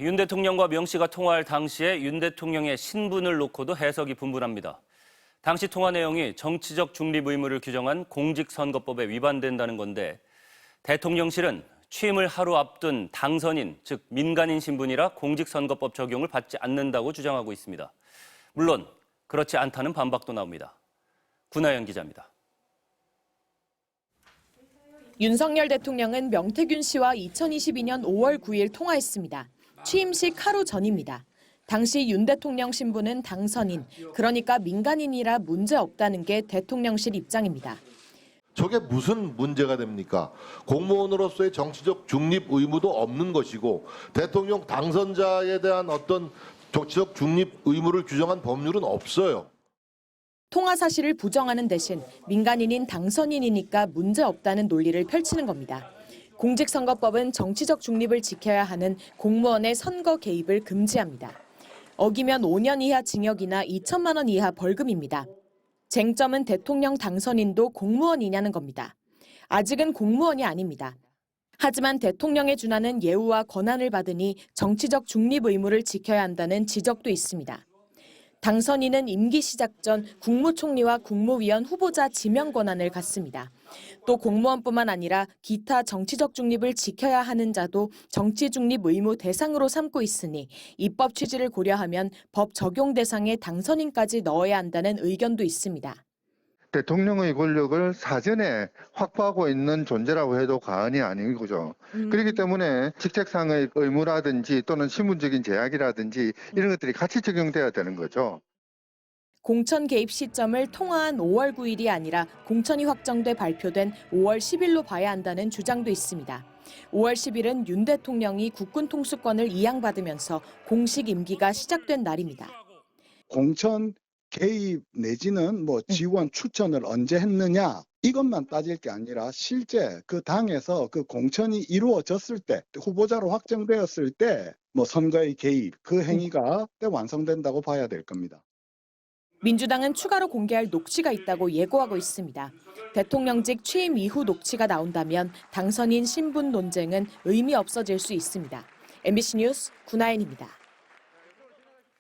윤 대통령과 명 씨가 통화할 당시에 윤 대통령의 신분을 놓고도 해석이 분분합니다. 당시 통화 내용이 정치적 중립 의무를 규정한 공직선거법에 위반된다는 건데 대통령실은 취임을 하루 앞둔 당선인, 즉 민간인 신분이라 공직선거법 적용을 받지 않는다고 주장하고 있습니다. 물론 그렇지 않다는 반박도 나옵니다. 구나연 기자입니다. 윤석열 대통령은 명태균 씨와 2022년 5월 9일 통화했습니다. 취임식 하루 전입니다. 당시 윤 대통령 신분은 당선인, 그러니까 민간인이라 문제 없다는 게 대통령실 입장입니다. 저게 무슨 문제가 됩니까? 공무원으로서의 정치적 중립 의무도 없는 것이고 대통령 당선자에 대한 어떤 정치적 중립 의무를 규정한 법률은 없어요. 통화 사실을 부정하는 대신 민간인인 당선인이니까 문제 없다는 논리를 펼치는 겁니다. 공직선거법은 정치적 중립을 지켜야 하는 공무원의 선거 개입을 금지합니다. 어기면 5년 이하 징역이나 2천만 원 이하 벌금입니다. 쟁점은 대통령 당선인도 공무원이냐는 겁니다. 아직은 공무원이 아닙니다. 하지만 대통령에 준하는 예우와 권한을 받으니 정치적 중립 의무를 지켜야 한다는 지적도 있습니다. 당선인은 임기 시작 전 국무총리와 국무위원 후보자 지명 권한을 갖습니다. 또 공무원뿐만 아니라 기타 정치적 중립을 지켜야 하는 자도 정치 중립 의무 대상으로 삼고 있으니 입법 취지를 고려하면 법 적용 대상에 당선인까지 넣어야 한다는 의견도 있습니다. 대통령의 권력을 사전에 확보하고 있는 존재라고 해도 과언이 아닌 거죠. 그렇기 때문에 직책상의 의무라든지 또는 신분적인 제약이라든지 이런 것들이 같이 적용돼야 되는 거죠. 공천 개입 시점을 통화한 5월 9일이 아니라 공천이 확정돼 발표된 5월 10일로 봐야 한다는 주장도 있습니다. 5월 10일은 윤 대통령이 국군 통수권을 이양받으면서 공식 임기가 시작된 날입니다. 공천 개입 내지는 지원 추천을 언제 했느냐 이것만 따질 게 아니라 실제 그 당에서 그 공천이 이루어졌을 때 후보자로 확정되었을 때 선거의 개입 그 행위가 완성된다고 봐야 될 겁니다. 민주당은 추가로 공개할 녹취가 있다고 예고하고 있습니다. 대통령직 취임 이후 녹취가 나온다면 당선인 신분 논쟁은 의미 없어질 수 있습니다. MBC 뉴스 구나연입니다.